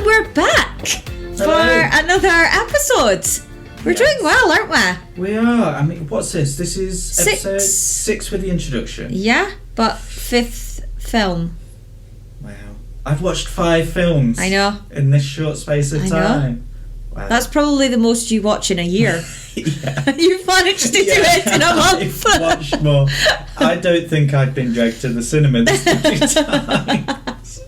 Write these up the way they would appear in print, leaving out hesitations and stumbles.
And we're back for another episode. We're doing well, aren't we? We are. I mean, what's this? This is episode 6 with the introduction. Yeah, but 5th film. Wow. I've watched 5 films. I know. In this short space of time. Wow. That's probably the most you watch in a year. Yeah. You've managed to do it in a month. I've watched more. I don't think I've been dragged to the cinema this many times.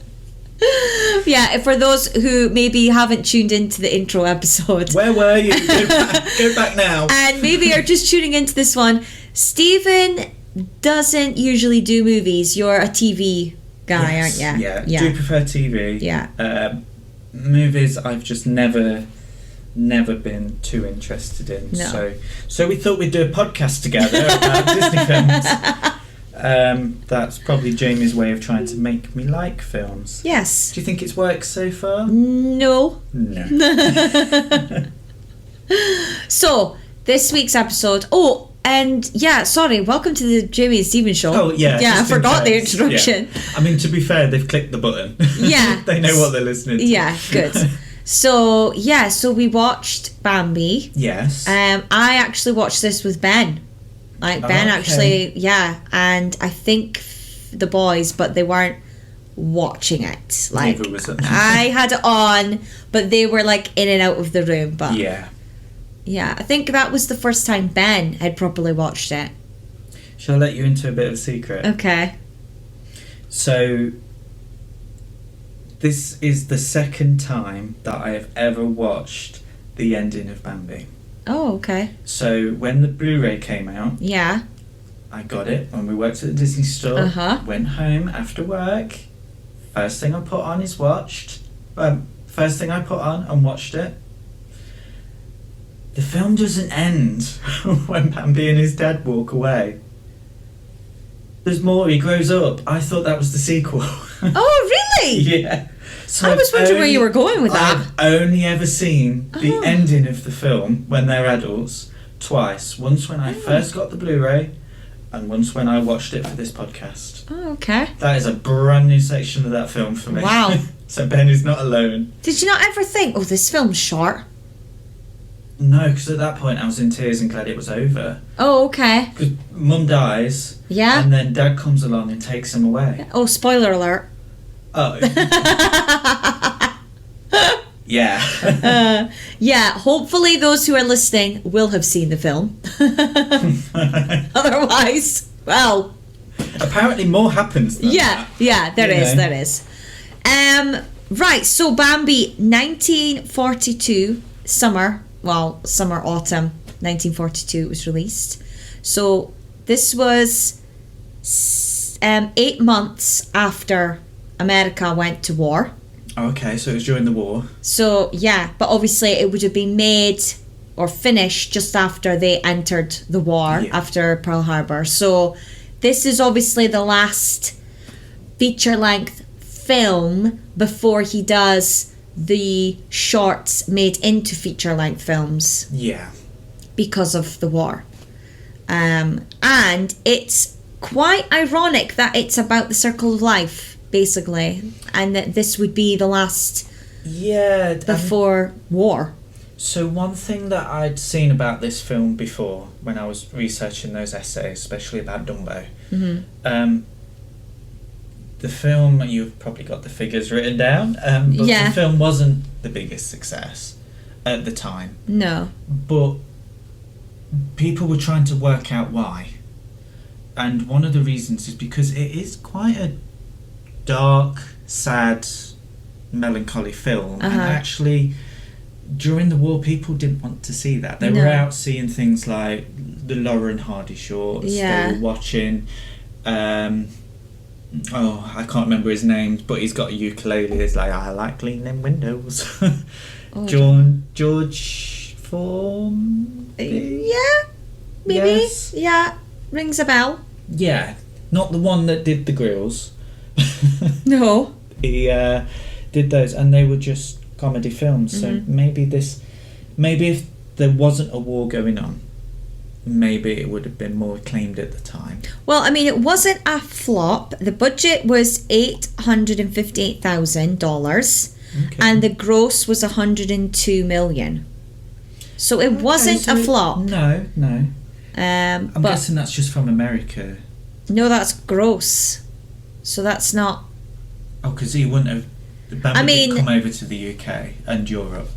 Yeah, for those who maybe haven't tuned into the intro episode. Where were you? Go back now. And maybe are just tuning into this one. Stephen doesn't usually do movies. You're a TV guy, aren't you? Yeah. Do prefer TV. Yeah. Movies I've just never been too interested in. No. So we thought we'd do a podcast together about Disney films. That's probably Jamie's way of trying to make me like films. Yes. Do you think it's worked so far? No. So, this week's episode... Oh, and yeah, sorry, welcome to the Jamie and Stephen show. Oh, yeah. Yeah, I forgot the introduction. Yeah. I mean, to be fair, they've clicked the button. Yeah. They know what they're listening to. Yeah, good. So we watched Bambi. Yes. I actually watched this with Ben. Ben actually, and I think the boys, but they weren't watching it. Neither was it. I had it on, but they were like in and out of the room. But yeah, I think that was the first time Ben had properly watched it. Shall I let you into a bit of a secret? Okay. So, this is the second time that I have ever watched the ending of Bambi. Oh, okay. So, when the Blu-ray came out, yeah, I got it when we worked at the Disney store. Went home after work. First thing I put on is watched. First thing I put on and watched it. The film doesn't end when Bambi and his dad walk away. There's more. He grows up. I thought that was the sequel. Oh, really? Yeah. So I was wondering where you were going with that. I've only ever seen the ending of the film when they're adults twice. Once when I first got the Blu-ray, and once when I watched it for this podcast. Oh, okay. That is a brand new section of that film for me. Wow. So Ben is not alone. Did you not ever think, oh, this film's short? No, because at that point I was in tears and glad it was over. Oh, okay. Because Mum dies. Yeah. And then Dad comes along and takes him away. Oh, spoiler alert. Oh. Yeah. Yeah, hopefully those who are listening will have seen the film. Otherwise, well... Apparently more happens than that. Yeah, there is. Right, so Bambi, 1942, autumn 1942 it was released. So this was 8 months after America went to war. Okay, so it was during the war. So, yeah, but obviously it would have been made or finished just after they entered the war, after Pearl Harbor. So, this is obviously the last feature-length film before he does the shorts made into feature-length films. Yeah. Because of the war. And it's quite ironic that it's about the circle of life, basically, and that this would be the last before war. So one thing that I'd seen about this film before, when I was researching those essays, especially about Dumbo, the film, you've probably got the figures written down, but the film wasn't the biggest success at the time. No. But people were trying to work out why. And one of the reasons is because it is quite a dark, sad, melancholy film, and actually during the war people didn't want to see that. They were out seeing things like the Laura and Hardy shorts. They were watching I can't remember his name, but he's got a ukulele. It's like, I like cleaning windows. George Form? Yeah, maybe. Yes. Yeah, rings a bell. Yeah, not the one that did the grills. No. He did those, and they were just comedy films. So maybe if there wasn't a war going on, maybe it would have been more acclaimed at the time. Well, I mean, it wasn't a flop. The budget was $858,000. Okay. and the gross was 102 million. So it wasn't a flop. No. I'm But guessing that's just from America. no, that's gross. So that's not. Oh, because he wouldn't have. Bambi I mean- didn't come over to the UK and Europe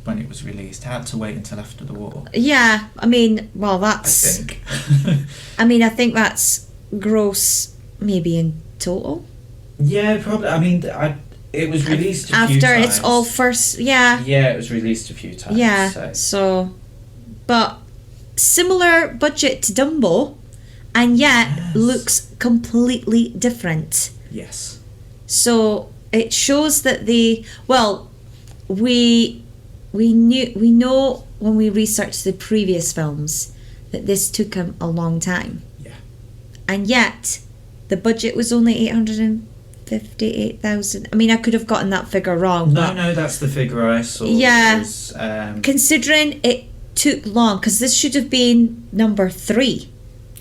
when it was released. Had to wait until after the war. Yeah, I mean, well, I that's. think. I think that's gross, maybe in total. Yeah, probably. I mean, it was released a few After times. it's all first. Yeah. Yeah, it was released a few times. Yeah. So. But similar budget to Dumbo, and yet Yes. looks completely different. Yes. So it shows that we know when we researched the previous films that this took him a long time. Yeah. And yet the budget was only 858,000. I mean, I could have gotten that figure wrong. but No, that's the figure I saw. Yeah. It was, considering it took long, because this should have been number 3.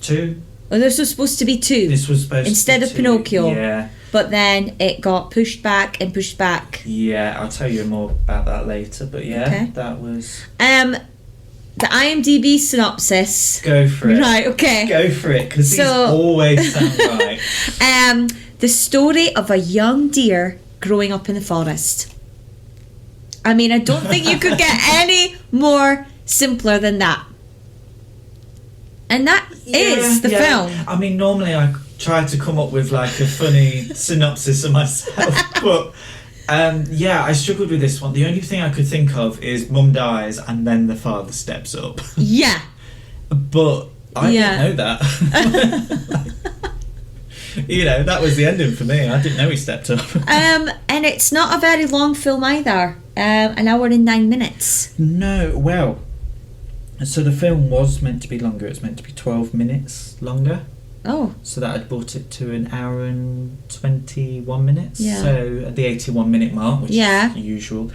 2. Well, this was supposed to be 2. This was supposed Instead to of be 2. Pinocchio. Yeah. But then it got pushed back and pushed back. Yeah, I'll tell you more about that later. But yeah, Okay. that was. The IMDb synopsis. Go for it. Right, okay. Go for it, because these So- always sound right. The story of a young deer growing up in the forest. I mean, I don't think you could get any more simpler than that. And that is the film. I mean, normally I try to come up with like a funny synopsis of myself, but I struggled with this one. The only thing I could think of is mum dies and then the father steps up. Yeah. But I didn't know that. That was the ending for me. I didn't know he stepped up. And it's not a very long film either. An hour and 9 minutes. No, well, so the film was meant to be longer. It was meant to be 12 minutes longer. Oh. So that had brought it to an hour and 21 minutes. Yeah. So at the 81-minute mark, which Yeah. is usual.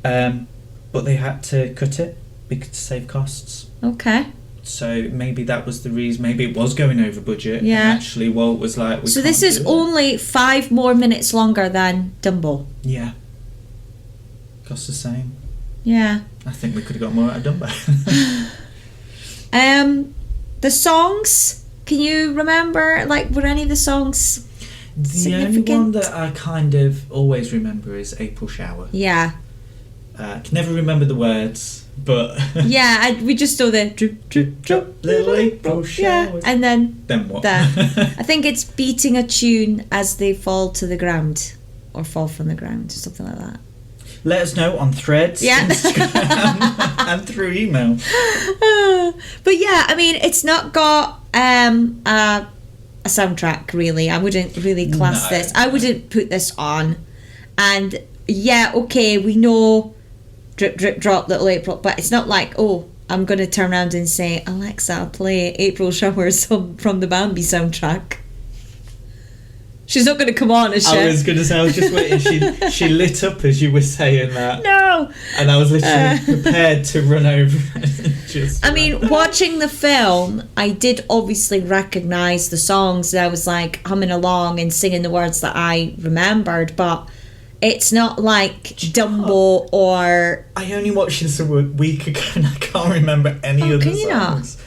But they had to cut it to save costs. Okay. So maybe that was the reason. Maybe it was going over budget. Yeah. And actually, Walt was like, So this is only 5 more minutes longer than Dumbo. Yeah. Costs the same. Yeah. I think we could have got more out of Dumbo. The songs, can you remember, were any of the songs The only significant? one that I kind of always remember is April Shower. Yeah. I can never remember the words, but Yeah, we just saw the drip, drip, drop, little April yeah, showers. and then What? I think it's beating a tune as they fall to the ground, or fall from the ground, or something like that. Let us know on Threads, Yeah. Instagram, and through email. But yeah, I mean, it's not got a soundtrack really. I wouldn't really class No. this. I wouldn't put this on. And yeah, okay, we know drip, drip, drop, little April, but it's not like, oh, I'm going to turn around and say, Alexa, play April Showers from the Bambi soundtrack. She's not going to come on, is she? I was going to say, I was just waiting. She lit up as you were saying that. No. And I was literally prepared to run over and just... I mean, watching the film, I did obviously recognise the songs. I was like humming along and singing the words that I remembered, but it's not like Dumbo or... I only watched this a week ago and I can't remember any of the can you songs.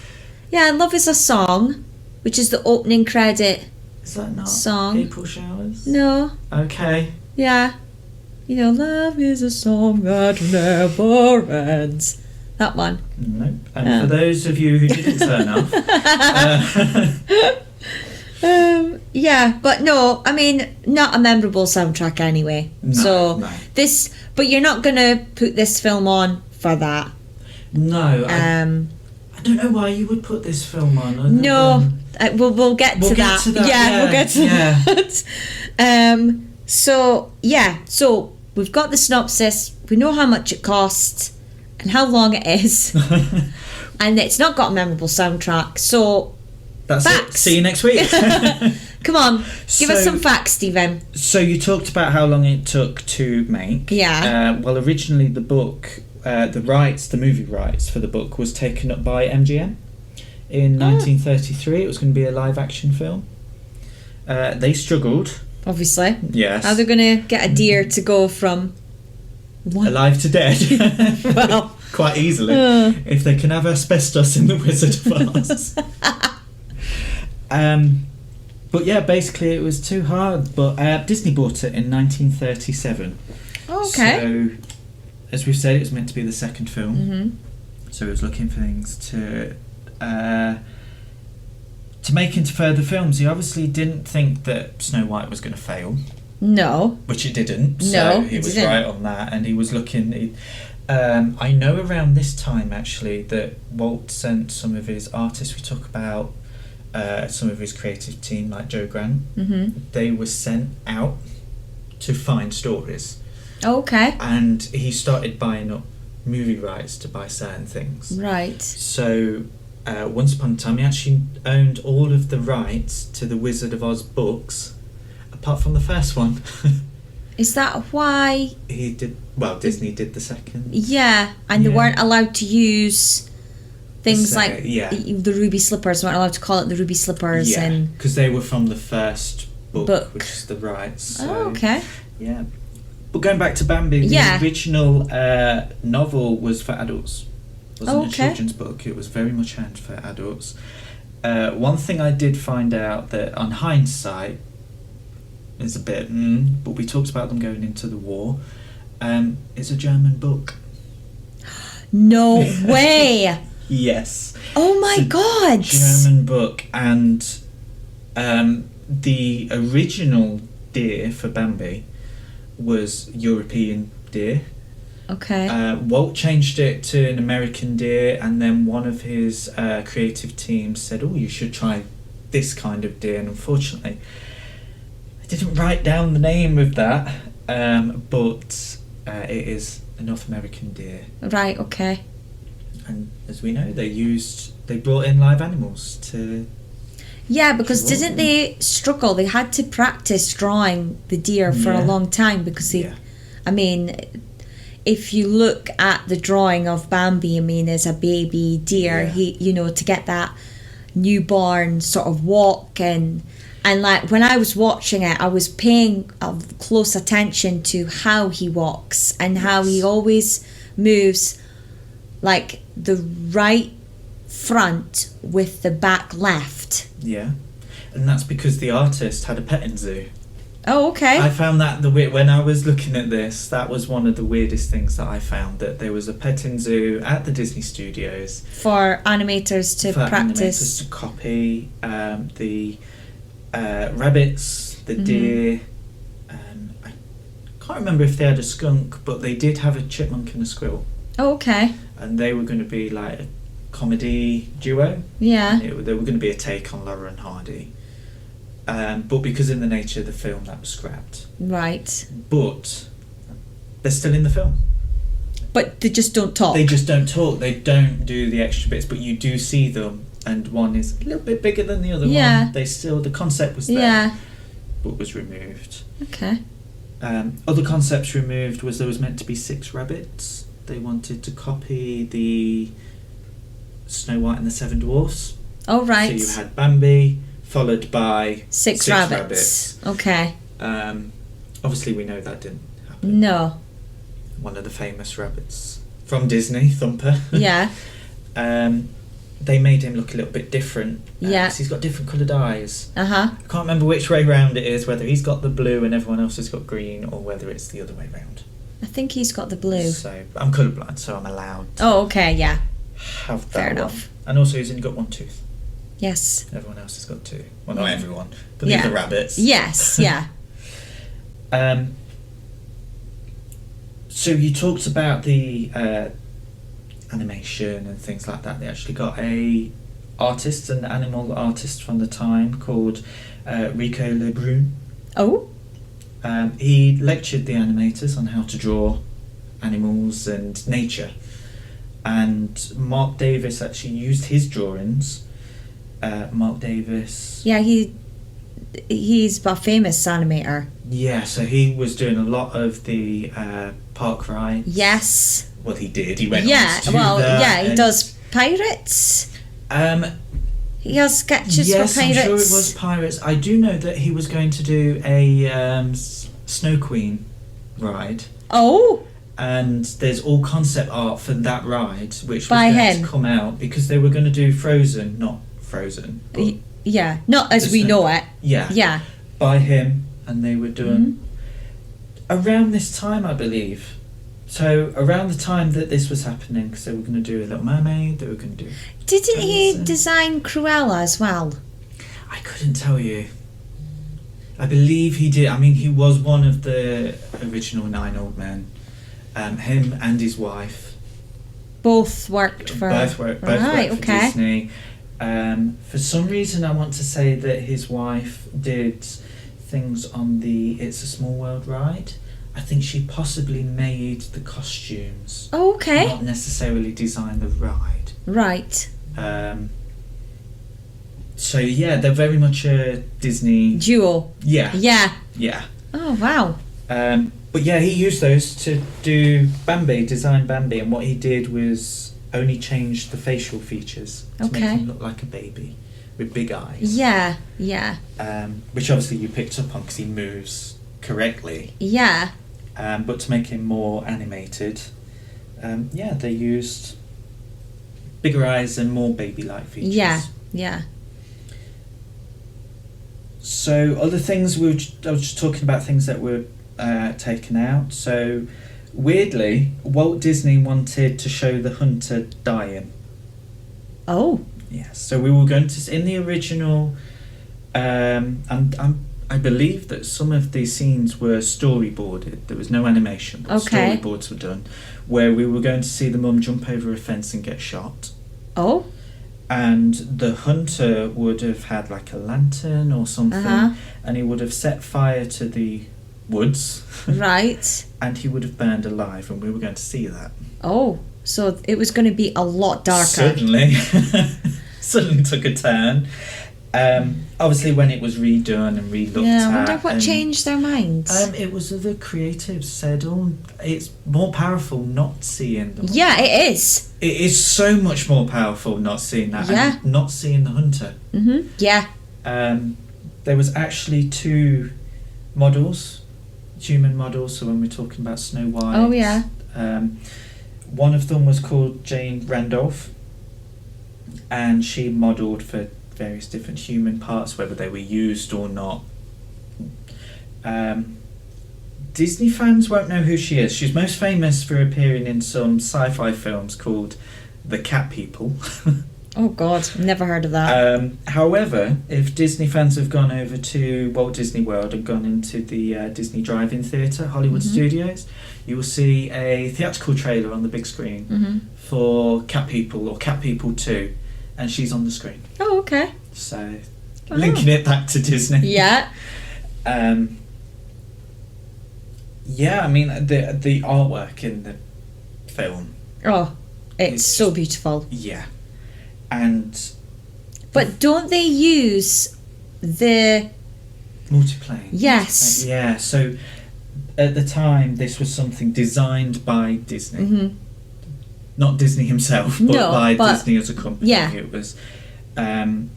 not? Yeah, Love Is a Song, which is the opening credit Is that not song. April Showers? No. Okay. Yeah. Love is a song that never ends. That one. Nope. And for those of you who didn't turn off... Yeah, but no, I mean, not a memorable soundtrack anyway. No. But you're not going to put this film on for that. No. I don't know why you would put this film on. No, we'll get to that. Yeah, we'll get to that. So we've got the synopsis. We know how much it costs and how long it is, and it's not got a memorable soundtrack. So that's facts. it. See you next week. Come on, give us So- some facts, Stephen. So you talked about how long it took to make. Yeah. Well, originally the book, the movie rights for the book was taken up by MGM in 1933. It was going to be a live action film. They struggled. Obviously. Yes. How they're going to get a deer to go from What? alive to dead. Well. Quite easily. If they can have asbestos in the Wizard of Oz. But yeah, basically it was too hard. But Disney bought it in 1937. Oh, okay. So, as we've said, it was meant to be the second film. Mm-hmm. So it was looking for things to make into further films. He obviously didn't think that Snow White was going to fail. No. Which it didn't. No, So he it was didn't. right on that. And he was looking... I know around this time, actually, that Walt sent some of his artists. We talk about some of his creative team, like Joe Grant. Mm-hmm. They were sent out to find stories. Oh, okay. And he started buying up movie rights to buy certain things. Right. So, once upon a time, he actually owned all of the rights to the Wizard of Oz books, apart from the first one. Is that why? He did. Well, Disney did the second. Yeah, and they Yeah. weren't allowed to use things So, like yeah. the ruby slippers. Weren't allowed to call it the ruby slippers. Yeah, And because they were from the first book, which Book. is the rights. So, oh, okay. Yeah. But going back to Bambi, Yeah. the original novel was for adults. It wasn't Oh, a okay. children's book. It was very much aimed for adults. One thing I did find out that on hindsight is a bit, but we talked about them going into the war. It's a German book. No way. Yes. Oh my It's a god. German book, and the original deer for Bambi was European deer. Okay. Walt changed it to an American deer, and then one of his creative team said, "Oh, you should try this kind of deer." And unfortunately, I didn't write down the name of that, but it is a North American deer. Right. Okay. And as we know, they brought in live animals to... Yeah, because Sure. didn't they struggle? They had to practice drawing the deer for a Yeah. long time because they. Yeah. I mean, if you look at the drawing of Bambi, I mean, as a baby deer, Yeah. to get that newborn sort of walk and like when I was watching it, I was paying close attention to how he walks and how he Yes. always moves like the right front with the back left. Yeah. And that's because the artist had a petting zoo. Oh, okay. I found that when I was looking at this, that was one of the weirdest things that I found, that there was a petting zoo at the Disney Studios For animators to for practice. animators to copy the rabbits, the deer. I can't remember if they had a skunk, but they did have a chipmunk and a squirrel, Oh, okay. and they were going to be like a comedy duo. Yeah. They were going to be a take on Laura and Hardy. But because in the nature of the film, that was scrapped. Right. But they're still in the film. But they just don't talk. They just don't talk. They don't do the extra bits, but you do see them, and one is a little bit bigger than the other Yeah. one. The concept was there, Yeah. but was removed. Okay. Other concepts removed was there was meant to be 6 rabbits. They wanted to copy the Snow White and the Seven Dwarfs. Oh, right. So you had Bambi, followed by Six rabbits. Okay. Obviously, we know that didn't happen. No. One of the famous rabbits from Disney, Thumper. Yeah. They made him look a little bit different. Yeah. 'Cause he's got different coloured eyes. Uh-huh. I can't remember which way round it is, whether he's got the blue and everyone else has got green, or whether it's the other way round. I think he's got the blue. So I'm colourblind, so I'm allowed to Oh, okay, yeah. have that Fair one. enough. And also, he's only got 1 tooth. Yes. Everyone else has got 2. Well, not Yeah. everyone, but Yeah. the other rabbits. Yes, yeah. So you talked about the animation and things like that. They actually got an animal artist from the time called Rico Lebrun. Oh? He lectured the animators on how to draw animals and nature. And Mark Davis actually used his drawings. Mark Davis... Yeah, he's a famous animator. Yeah, so he was doing a lot of the park rides. Yes. Well, he did. He went Yeah, on to well, that, yeah, he and, does pirates. He has sketches yes, for pirates. I'm sure it was pirates. I do know that he was going to do a Snow Queen ride. Oh? and there's all concept art for that ride, which was By going him? to come out because they were going to do Frozen, not Frozen. But Yeah, not as we know it. yeah, Yeah. by him, and they were done around this time, I believe. So around the time that this was happening, because they were going to do a Little Mermaid, they were going to do. Didn't he Frozen. design Cruella as well? I couldn't tell you. I believe he did. I mean, he was one of the original 9 Old Men. Him and his wife Both worked for. both worked Right, for okay. Disney. For some reason, I want to say that his wife did things on the It's a Small World ride. I think she possibly made the costumes, Oh, okay. not necessarily designed the ride. Right. So yeah, they're very much a Disney. Duo. Yeah, Yeah. yeah. Oh, wow. But yeah, he used those to do Bambi, design Bambi, and what he did was only change the facial features to make Okay. him look like a baby with big eyes. Yeah. Yeah. Which obviously you picked up on because he moves correctly. Yeah. But to make him more animated, yeah, they used bigger eyes and more baby-like features. Yeah. Yeah. So other things I was just talking about things that were taken out. So weirdly, Walt Disney wanted to show the hunter dying. Oh. Yes. So we were going to in the original, and I believe that some of these scenes were storyboarded. There was no animation, but Okay. storyboards were done, where we were going to see the mum jump over a fence and get shot. Oh. And the hunter would have had like a lantern or something, Uh-huh. and he would have set fire to the woods, Right. and he would have burned alive, and we were going to see that. Oh. So it was going to be a lot darker. Suddenly took a turn. Obviously, when it was redone and relooked Yeah. I at, wonder what and, changed their minds. it was the creatives said, "Oh, it's more powerful not seeing the." Yeah, it is. It is so much more powerful not seeing that, Yeah. and not seeing the hunter. Yeah. There was actually 2 models, human models. So when we're talking about Snow White, Oh, yeah. One of them was called Jane Randolph, and she modelled for various different human parts, whether they were used or not. Disney fans won't know who she is. She's most famous for appearing in some sci-fi films called The Cat People. Oh, God. Never heard of that. However, if Disney fans have gone over to Walt Disney World and gone into the Disney Drive-In Theatre, Hollywood Studios, you will see a theatrical trailer on the big screen for Cat People or Cat People 2, and she's on the screen. Oh, okay. So, linking it back to Disney. Yeah. Yeah, I mean, the artwork in the film, Oh, it's It's so beautiful. yeah. And But don't they use the... multiplane. Yes. Yeah, so at the time, this was something designed by Disney. Not Disney himself, but No, by but- Disney as a company. Yeah. It was, and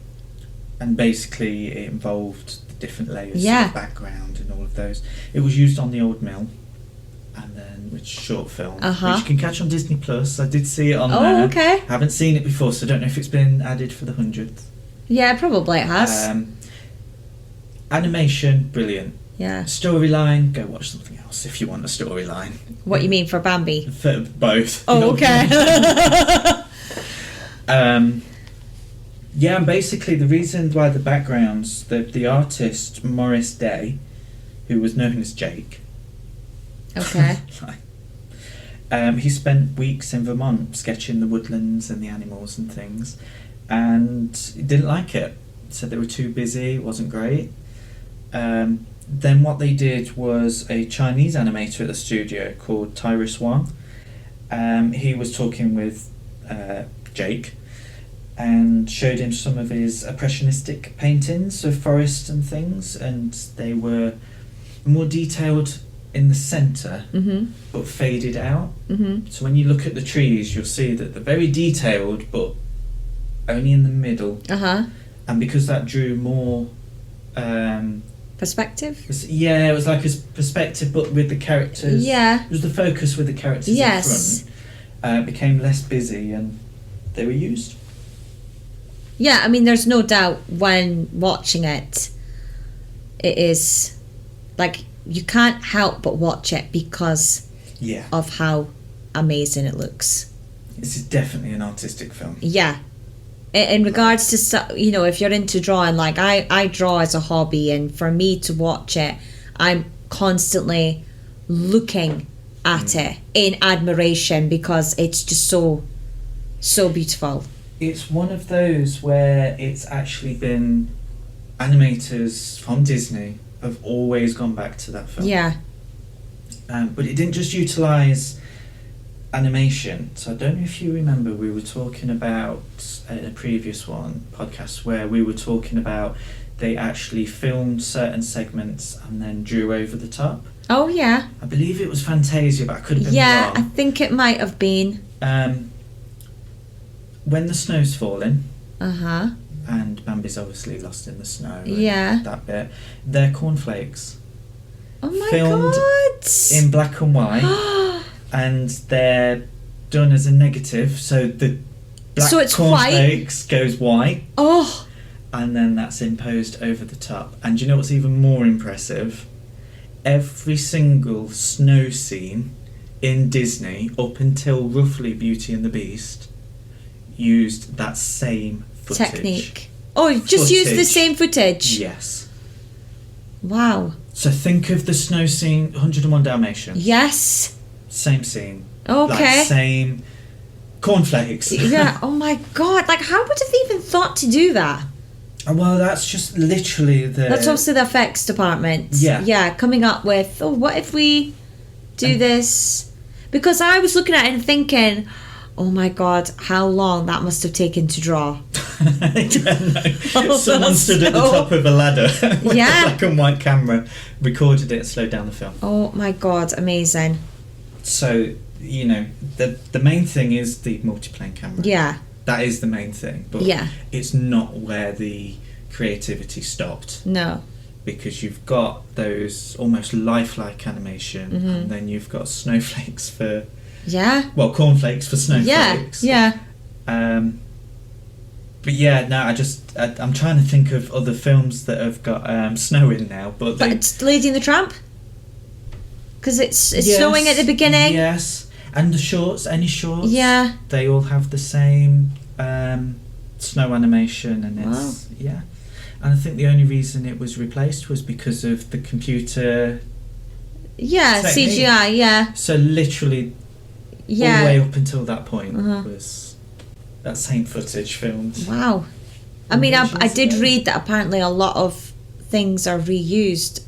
basically it involved the different layers Yeah. of background and all of those. It was used on the Old Mill, and then which short film, Uh-huh. which you can catch on Disney Plus. I did see it on Oh, there. okay. Haven't seen it before, so I don't know if it's been added for the 100th. Yeah, probably it has. Animation, brilliant. Yeah. Storyline, go watch something else if you want a storyline. What you mean for Bambi? For both. Oh, okay. Yeah, and basically the reason why the backgrounds, the artist Morris Day, who was known as Jake, Okay. he spent weeks in Vermont sketching the woodlands and the animals and things, and he didn't like it. Said they were too busy, it wasn't great. Then what they did was a Chinese animator at the studio called Tyrus Wang. He was talking with Jake and showed him some of his impressionistic paintings of forests and things, and they were more detailed in the centre but faded out. So when you look at the trees, you'll see that they're very detailed but only in the middle. Uh-huh. And because that drew more perspective. It was like a perspective, but with the characters. Yeah. It was the focus with the characters in front. It became less busy, and they were used. Yeah, I mean, there's no doubt when watching it, it is like you can't help but watch it because of how amazing it looks. This is definitely an artistic film. Yeah. In regards to, if you're into drawing, like I draw as a hobby, and for me to watch it, I'm constantly looking at it in admiration because it's just so beautiful. It's one of those where it's actually been animators from Disney have always gone back to that film. Yeah. But it didn't just utilise animation. So I don't know if you remember, we were talking about in a previous podcast where we were talking about they actually filmed certain segments and then drew over the top. Oh yeah. I believe it was Fantasia, but I could have been Yeah, wrong. I think it might have been. When the snow's falling, and Bambi's obviously lost in the snow. Yeah. That bit. They're cornflakes. Oh my filmed God. in black and white, and they're done as a negative, so the black So it's cornflakes goes white. Oh. And then that's imposed over the top. And do you know what's even more impressive? Every single snow scene in Disney, up until roughly Beauty and the Beast, used that same footage. Technique. Oh, just use the same footage? Yes. Wow. So think of the snow scene, 101 Dalmatians. Yes. Same scene. Okay. Like same cornflakes. Yeah. Oh my God. Like, how would have they even thought to do that? Well, that's just literally the... That's obviously the effects department. Yeah. Yeah, coming up with, what if we do this? Because I was looking at it and thinking, oh my God, how long that must have taken to draw. Someone stood at the top of a ladder with a black and white camera, recorded it and slowed down the film. Oh my God, amazing. So, the main thing is the multiplane camera. Yeah. That is the main thing. But it's not where the creativity stopped. No. Because you've got those almost lifelike animation, and then you've got snowflakes for... Yeah. Well, cornflakes for snowflakes. Yeah. But yeah, no, I'm trying to think of other films that have got snow in now, but it's Lady and the Tramp? Because it's snowing at the beginning. Yes, and the shorts, any shorts. Yeah. They all have the same snow animation, and it's And I think the only reason it was replaced was because of the computer. Yeah, technique. CGI. Yeah. So literally. Yeah. All the way up until that point was that same footage filmed. Wow. I mean, I did read that apparently a lot of things are reused,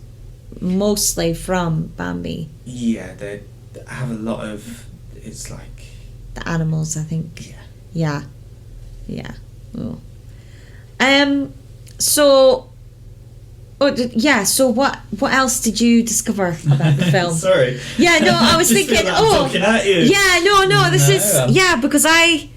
mostly from Bambi. Yeah, they have a lot of... It's like... The animals, I think. Yeah. Yeah. Oh. So... Oh, yeah, so what else did you discover about the film? Sorry. Yeah, no, I was thinking, I'm talking at you. Yeah, no, this is... Yeah, because I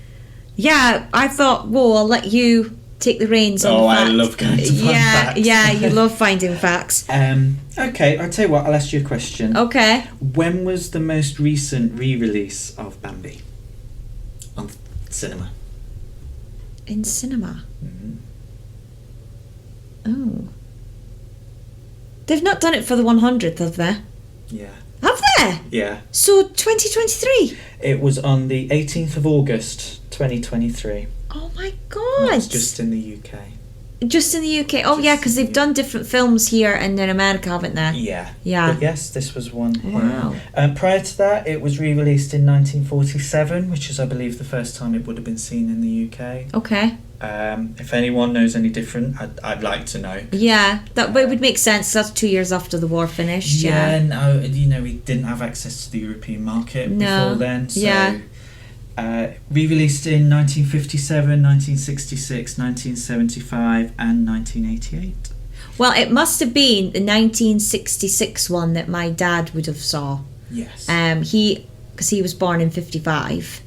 thought, whoa, I'll let you take the reins on the fact. I love going to find facts. Yeah, you love finding facts. Okay, I'll tell you what, I'll ask you a question. Okay. When was the most recent re-release of Bambi? On cinema. In cinema? Mm-hmm. Oh. They've not done it for the 100th, have they? Yeah. Have they? Yeah. So 2023? It was on the 18th of August, 2023. Oh my God. That's just in the UK. Just in the UK? Oh yeah, because they've done different films here and in America, haven't they? Yeah. Yeah. But yes, this was one here. Wow. Prior to that, it was re-released in 1947, which is, I believe, the first time it would have been seen in the UK. Okay. If anyone knows any different, I'd like to know. Yeah, that would make sense. That's 2 years after the war finished. Yeah, no, we didn't have access to the European market before then. So, re-released in 1957, 1966, 1975 and 1988. Well, it must have been the 1966 one that my dad would have saw. Yes. Because he was born in 55,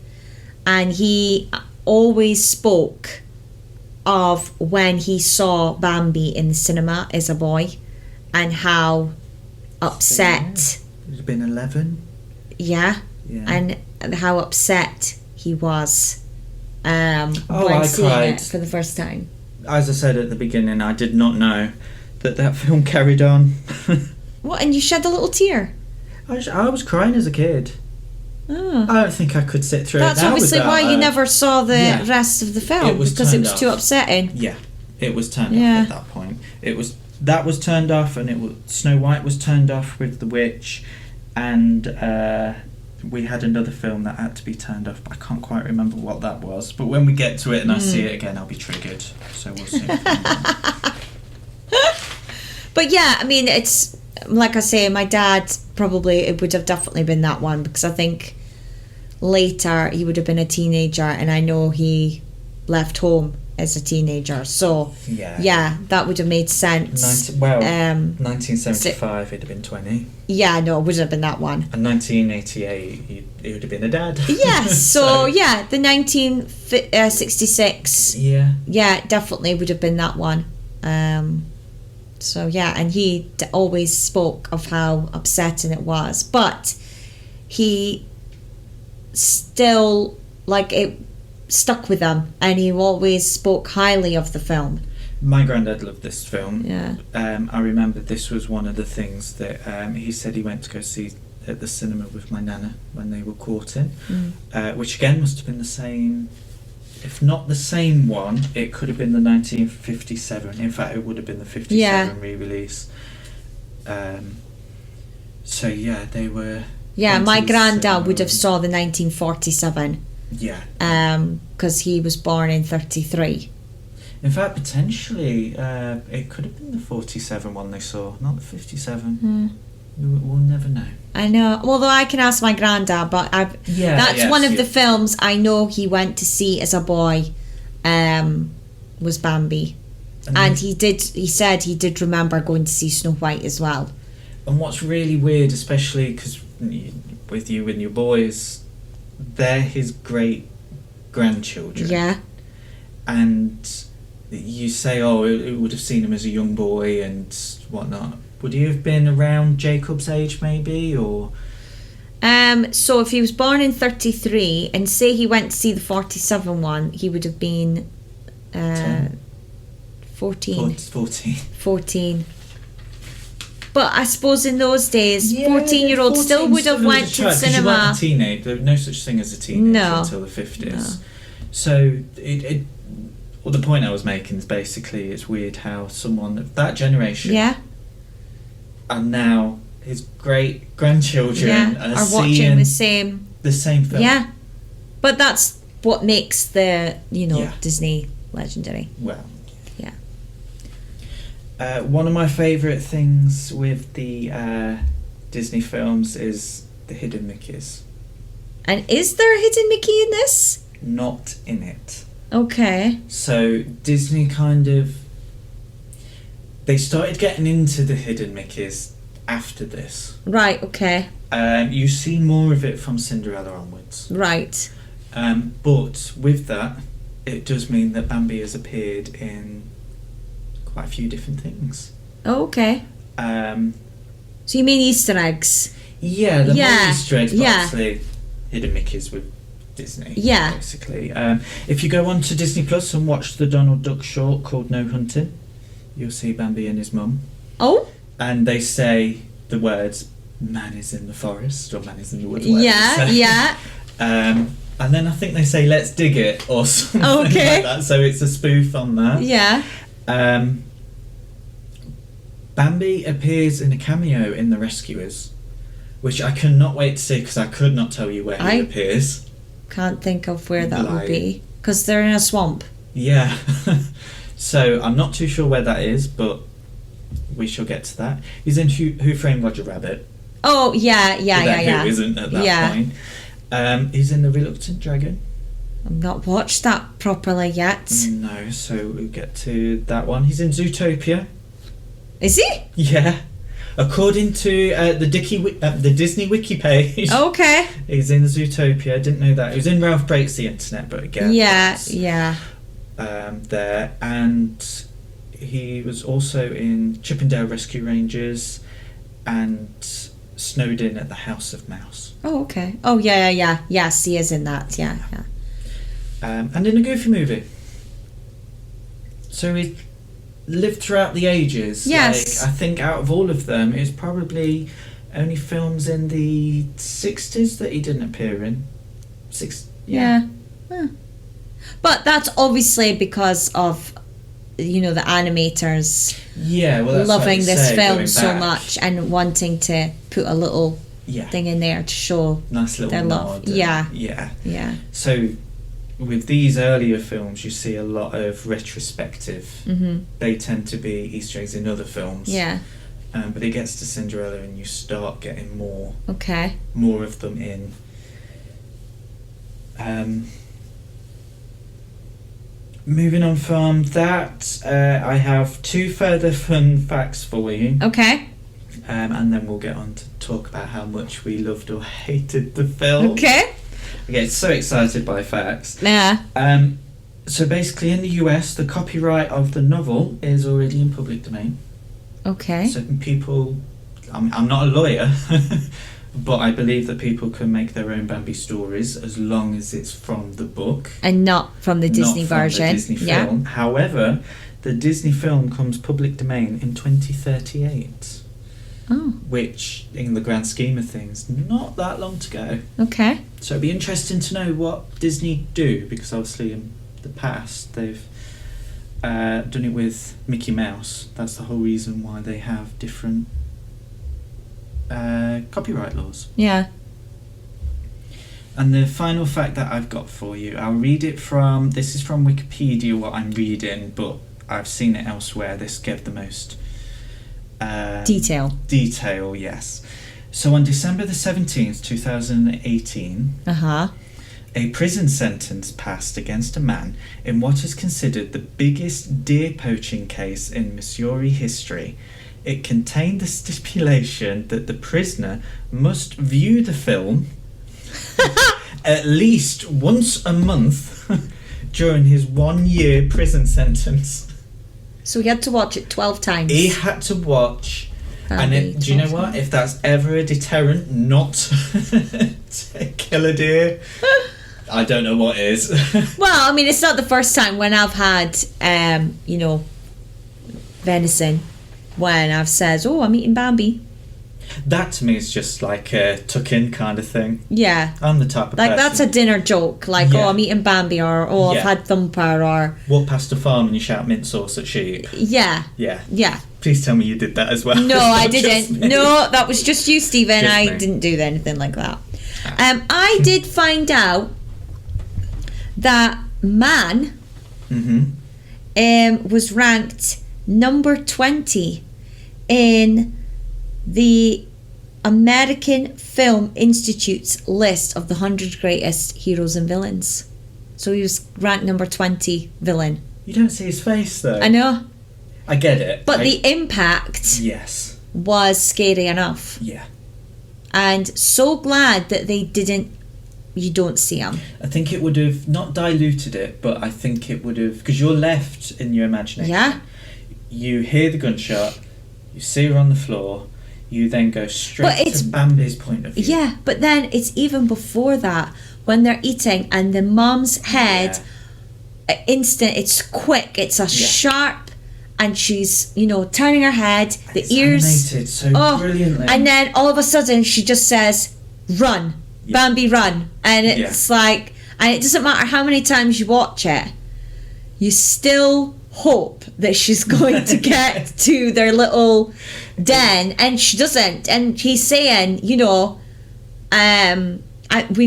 and he always spoke of when he saw Bambi in the cinema as a boy, and how upset. It would have been 11. Yeah. Yeah. And how upset he was I when seeing cried. it for the first time. As I said at the beginning, I did not know that film carried on. What? And you shed a little tear? I was crying as a kid. Oh. I don't think I could sit through That's it now obviously without, why you never saw the rest of the film, because it was too upsetting. Yeah, it was turned off at that point. That was turned off, and Snow White was turned off with the witch, and we had another film that had to be turned off, but I can't quite remember what that was. But when we get to it and I see it again, I'll be triggered. So we'll see. But yeah, I mean, it's like I say, my dad it would have definitely been that one, because I think later he would have been a teenager, and I know he left home as a teenager, so yeah, that would have made sense. 1975 he'd have been 20. Yeah, no, it wouldn't have been that one. And 1988 he would have been a dad. Yes, so yeah, the 1966. Yeah, definitely would have been that one. So yeah, and he always spoke of how upsetting it was, but he still, like, it stuck with him, and he always spoke highly of the film. My granddad loved this film. Yeah. I remember this was one of the things that he said he went to go see at the cinema with my nana when they were courting, which again must have been the same. If not the same one, it could have been the 1957. In fact, it would have been the 57 re-release. So yeah, they were. Yeah, my granddad would have saw the 1947. Yeah. Because he was born in 33. In fact, potentially, it could have been the 47 one they saw, not the 57. We'll never know. I know. Although I can ask my granddad, but that's one of the films I know he went to see as a boy. Was Bambi, and he said he did remember going to see Snow White as well. And what's really weird, especially because with you and your boys, they're his great grandchildren. Yeah. And you say, it would have seen him as a young boy and whatnot. Would he have been around Jacob's age, maybe, or? So if he was born in 33, and say he went to see the 47 one, he would have been 14. 14. But I suppose in those days, 14-year-olds still would have went to cinema. You weren't a teenager. There was no such thing as a teenager until the 50s. No. So the point I was making is basically it's weird how someone of that generation, and now his great grandchildren are watching the same film. Yeah, but that's what makes the Disney legendary. Well, yeah. One of my favourite things with the Disney films is the hidden Mickeys. And is there a hidden Mickey in this? Not in it. Okay. So Disney they started getting into the hidden Mickeys after this. Right, okay. You see more of it from Cinderella onwards. Right. But with that, it does mean that Bambi has appeared in quite a few different things. Oh, okay. So you mean Easter eggs? Yeah, more Easter eggs, but obviously hidden Mickeys with Disney. Yeah. Basically. If you go on to Disney Plus and watch the Donald Duck short called No Hunting, you'll see Bambi and his mum. Oh? And they say the words, man is in the forest, or man is in the woods. Yeah. And then I think they say, let's dig it, or something like that. So it's a spoof on that. Yeah. Bambi appears in a cameo in The Rescuers, which I cannot wait to see because I could not tell you where he appears. Can't think of where that would be, because they're in a swamp. Yeah. So I'm not too sure where that is, but we shall get to that. He's in Who Framed Roger Rabbit. Oh, yeah. Who isn't at that point. He's in The Reluctant Dragon. I've not watched that properly yet. No, so we'll get to that one. He's in Zootopia. Is he? Yeah. According to the Disney Wiki page. Okay. He's in Zootopia. Didn't know that. He was in Ralph Breaks the Internet, but again. Yeah. There. And He was also in Chippendale Rescue Rangers and snowed in at the House of Mouse. Oh, okay. Oh, yeah. Yes, he is in that. Yeah. And in a Goofy movie. So he lived throughout the ages. Yes. Like, I think out of all of them, it's probably only films in the 60s that he didn't appear in. Yeah. Huh. But that's obviously because of, the animators that's loving like this say, film going so back. much and wanting to put a little thing in there to show nice little their nod. love. Yeah. Yeah. So with these earlier films, you see a lot of retrospective. Mm-hmm. They tend to be Easter eggs in other films. Yeah. But it gets to Cinderella and you start getting more of them in. Moving on from that, I have 2 further fun facts for you. Okay. And then we'll get on to talk about how much we loved or hated the film. Okay. I get so excited by facts. Yeah. So basically in the US, the copyright of the novel is already in public domain. Okay. So people... I'm not a lawyer, but I believe that people can make their own Bambi stories as long as it's from the book. And not from the Disney version. The Disney film. Yeah. However, the Disney film comes public domain in 2038. Oh. Which, in the grand scheme of things, not that long to go. Okay. So it'd be interesting to know what Disney do, because obviously in the past they've done it with Mickey Mouse. That's the whole reason why they have different copyright laws. Yeah. And the final fact that I've got for you, I'll read it from, this is from Wikipedia what I'm reading, but I've seen it elsewhere. This gave the most detail, yes. So on December the 17th, 2018, a prison sentence passed against a man in what is considered the biggest deer poaching case in Missouri history. It contained the stipulation that the prisoner must view the film at least once a month during his 1-year prison sentence. So he had to watch it 12 times. He had to watch... do you know what? If that's ever a deterrent not to kill a deer, I don't know what is. Well, I mean, it's not the first time when I've had, venison, when I've said, oh, I'm eating Bambi. That to me is just like a tuck-in kind of thing. Yeah. I'm the type of like person. That's a dinner joke. Like, oh, I'm eating Bambi, or I've had Thumper, or... Walk past a farm and you shout mint sauce at sheep. Yeah. Please tell me you did that as well. No, I didn't. No, that was just you, Stephen. Just I me. didn't do anything like that. I did find out that Man was ranked number 20 in the American Film Institute's list of the 100 greatest heroes and villains. So he was ranked number 20 villain. You don't see his face though. I know. I get it. But the impact was scary enough. Yeah. And so glad that you don't see him. I think it would have not diluted it, but I think it would have, because you're left in your imagination. Yeah. You hear the gunshot, you see her on the floor, you then go straight to Bambi's point of view. Yeah, but then it's even before that, when they're eating and the mum's head, it's quick, it's a sharp, and she's, turning her head, and the ears. Animated so brilliantly. And then all of a sudden she just says, run, Bambi, run. And it's like, and it doesn't matter how many times you watch it, you still hope that she's going to get to their little den, and she doesn't. And he's saying, we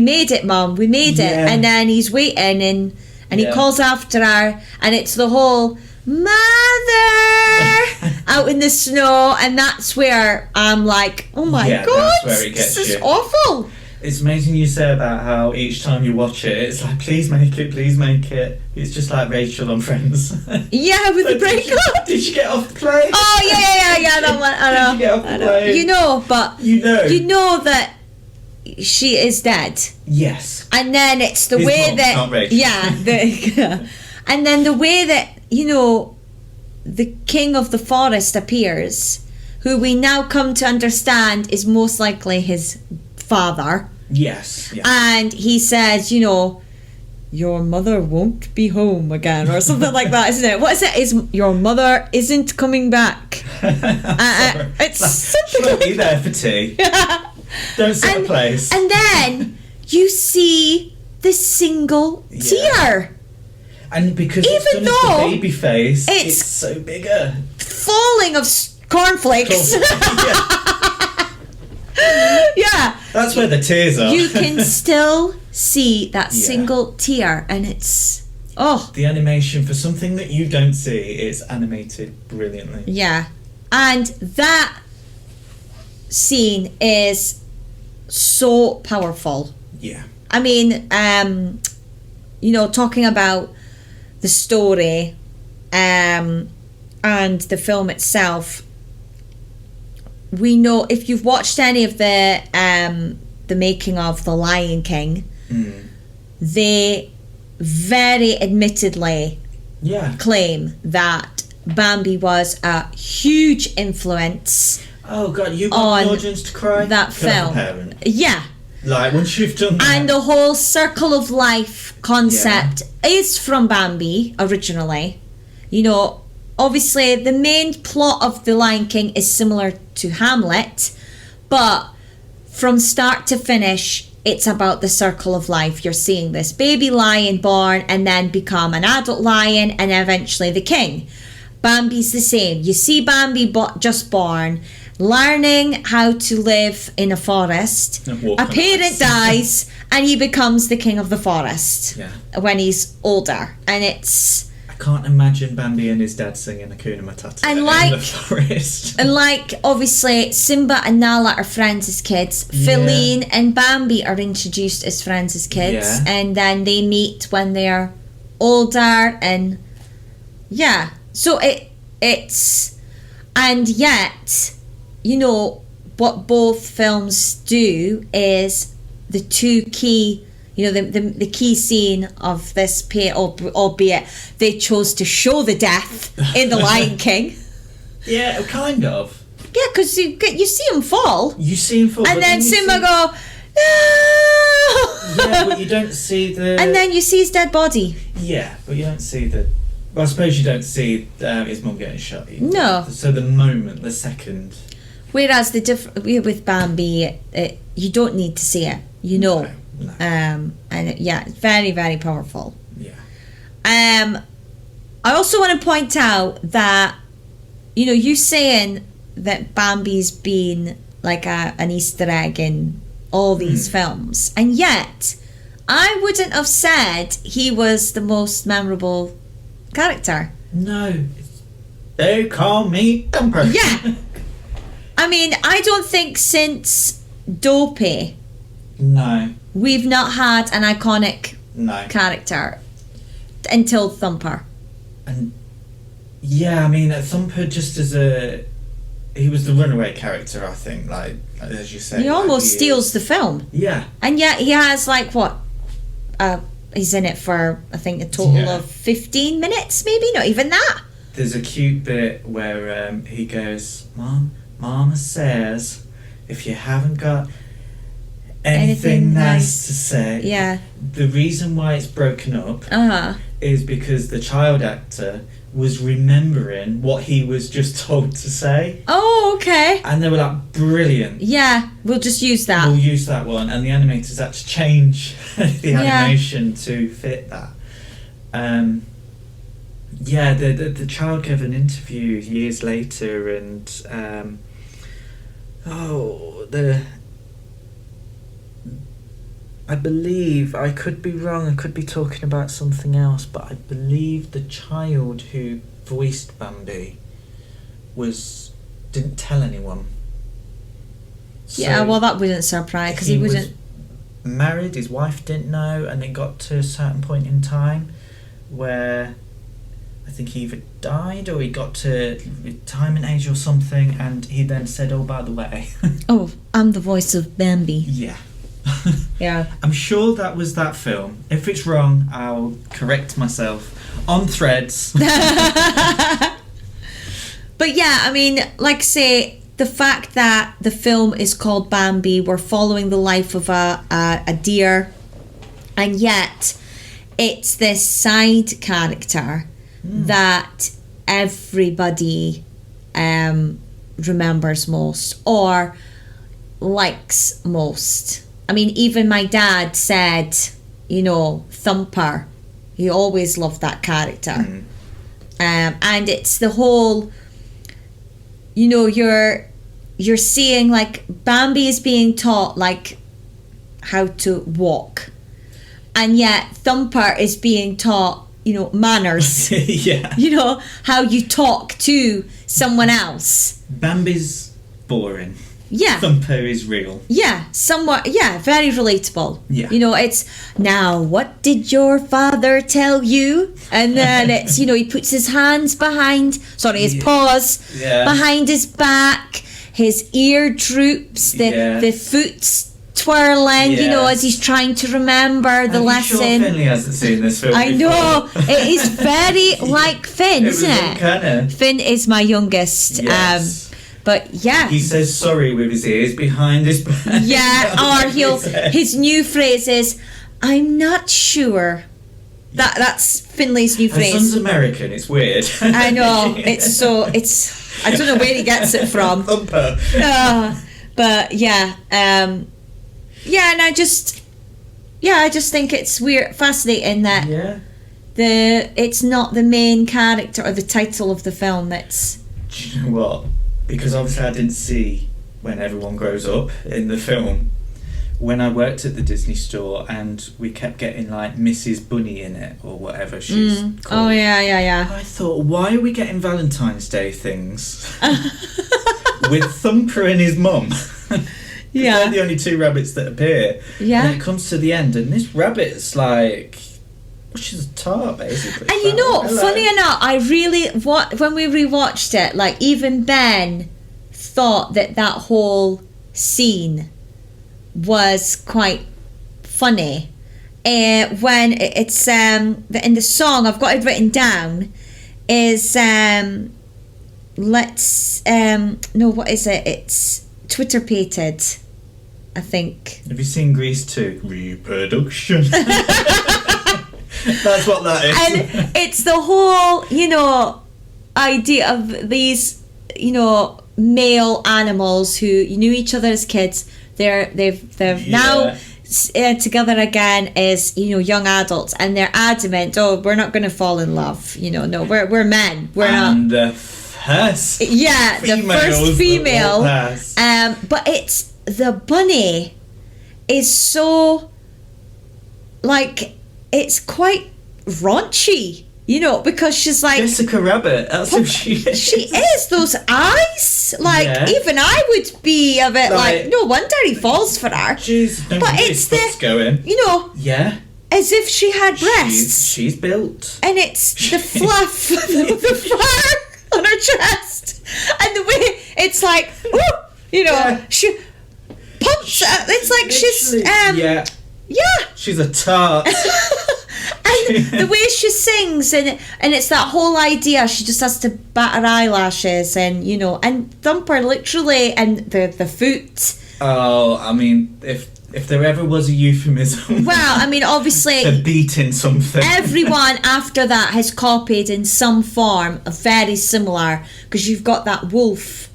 made it, Mum, we made it. And then he's waiting, and he calls after her, and it's the whole mother out in the snow, and that's where I'm like, oh my god, this is awful. It's amazing you say about how each time you watch it, it's like, please make it, please make it. It's just like Rachel on Friends. Yeah, with the breakup. Did she get off the plane? Oh, yeah, that one. I know. Did she get off the plane? But you know that she is dead. Yes. And then it's the His way mom, that... not Rachel. Yeah. And then the way that, the king of the forest appears, who we now come to understand is most likely his father. Yes. And he says, you know, your mother won't be home again, or something like that, isn't it? What is it? Is your mother isn't coming back? It's something. She'll be there for tea. Don't set a place. And then you see the single tear. And because even it's done though as the baby face, it's so bigger. Falling of cornflakes. Yeah. That's where the tears are. You can still see that single tear, and it's the animation for something that you don't see is animated brilliantly. Yeah. And that scene is so powerful. Yeah. I mean, you know, talking about the story and the film itself, we know, if you've watched any of the making of The Lion King, they very admittedly claim that Bambi was a huge influence. Oh God, you want an audience to cry? That film. Yeah. Like, once you've done that. And the whole circle of life concept is from Bambi originally. You know, obviously the main plot of The Lion King is similar to Hamlet, but from start to finish, it's about the circle of life. You're seeing this baby lion born and then become an adult lion and eventually the king. Bambi's the same. You see Bambi just born, learning how to live in a forest. A parent dies and he becomes the king of the forest when he's older. And it's... I can't imagine Bambi and his dad singing Hakuna Matata in the forest. And like, obviously, Simba and Nala are friends as kids. Feline and Bambi are introduced as friends as kids. Yeah. And then they meet when they're older. And yeah. So it's... And yet... You know, what both films do is the two key, you know, the key scene of this pair, albeit they chose to show the death in The Lion King. Yeah, kind of. Yeah, because you see him fall. You see him fall. And then Simba go, no! Yeah, but you don't see the... And then you see his dead body. Yeah, but you don't see the... Well, I suppose you don't see his mum getting shot either. No. So the moment, the second... Whereas with Bambi, you don't need to see it, you know. No. And it's very, very powerful. Yeah. I also want to point out that, you know, you saying that Bambi's been like an Easter egg in all these films, and yet I wouldn't have said he was the most memorable character. No. They call me Thumper. Yeah. I mean, I don't think since Dopey we've not had an iconic character until Thumper. And yeah, I mean, Thumper just as he was the runaway character, I think, like as you say. He almost steals the film. Yeah. And yet he has like what? He's in it for, I think, a total of 15 minutes, maybe, not even that. There's a cute bit where he goes, Mama says, if you haven't got anything nice to say, the reason why it's broken up is because the child actor was remembering what he was just told to say. Oh, okay. And they were like, brilliant. Yeah, we'll just use that. We'll use that one. And the animators had to change the animation to fit that. The child gave an interview years later, and I believe, I could be wrong, I could be talking about something else, but I believe the child who voiced Bambi didn't tell anyone. Yeah, well, that wouldn't surprise, because he wouldn't... married, his wife didn't know, and it got to a certain point in time where I think he either died or he got to retirement age or something, and he then said, oh, by the way... oh, I'm the voice of Bambi. Yeah. Yeah. I'm sure that was that film. If it's wrong, I'll correct myself on Threads. But yeah, I mean, like I say, the fact that the film is called Bambi, we're following the life of a deer, and yet it's this side character that everybody remembers most or likes most. I mean, even my dad said, you know, Thumper, he always loved that character. And it's the whole, you know, you're seeing like Bambi is being taught like how to walk, and yet Thumper is being taught, you know, manners. Yeah. You know, how you talk to someone else. Bambi's boring. Yeah. Thumper is real. Yeah, somewhat. Yeah, very relatable. Yeah. You know, it's, now, what did your father tell you? And then it's, you know, he puts his hands behind, his paws behind his back, his ear droops, the foot's twirling, you know, as he's trying to remember the lesson. Sure Finley hasn't seen this film I before? know. It is very like Finn, isn't it? Uncanny. Finn is my youngest. Yes. But yeah. He says sorry with his ears behind his back. Yeah, or his new phrase is, I'm not sure. That's Finley's new phrase. Her son's American, it's weird. I know. I don't know where he gets it from. Thumper. But yeah. Yeah, and I just think it's weird, fascinating that it's not the main character or the title of the film that's... Do you know what? Because obviously I didn't see When Everyone Grows Up in the film. When I worked at the Disney store and we kept getting like Mrs. Bunny in it or whatever she's called. Oh yeah. I thought, why are we getting Valentine's Day things with Thumper and his mum? Yeah. They're the only two rabbits that appear. Yeah. And it comes to the end and this rabbit's like... she's a tart, basically. And you know, funny enough, when we rewatched it, like even Ben thought that whole scene was quite funny. When it's in the song, I've got it written down, is what is it? It's Twitter pated, I think. Have you seen Grease 2? Reproduction. That's what that is. And it's the whole, you know, idea of these, you know, male animals who knew each other as kids. They're now together again as, you know, young adults, and they're adamant, we're not going to fall in love. You know, no, we're men. We're and not. The first female. But it's the bunny is so like. It's quite raunchy, you know, because she's like... Jessica Rabbit, that's who she is. She is, those eyes. Like, even I would be a bit like, no wonder he falls for her. Jeez, but it's the... going. You know... Yeah. As if she had breasts. She's built. And it's the fluff, the fur on her chest. And the way it's like, ooh, you know, she pumps... it's like she's... Yeah. She's a tart. And the way she sings, and it's that whole idea, she just has to bat her eyelashes, and you know, and Thumper literally, and the foot. Oh, I mean, if there ever was a euphemism. Well, I mean, obviously, for beating something. Everyone after that has copied in some form a very similar, because you've got that wolf.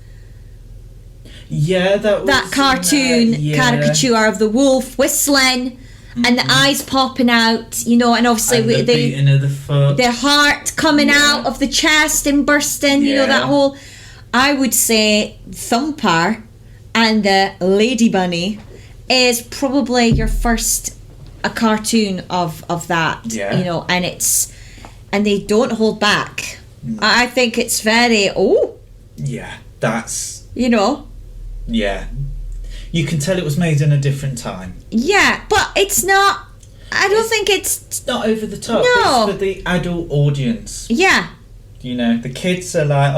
Yeah, that cartoon caricature of the wolf whistling. And the eyes popping out, you know, and obviously and the beating of the foot. Their heart coming out of the chest and bursting, you know, that whole... I would say Thumper and the Lady Bunny is probably your first a cartoon of that, you know, and they don't hold back. I think it's very, yeah, that's... You know? Yeah. You can tell it was made in a different time. Yeah, but it's not... I don't think it's not over the top. No. It's for the adult audience. Yeah. You know, the kids are like,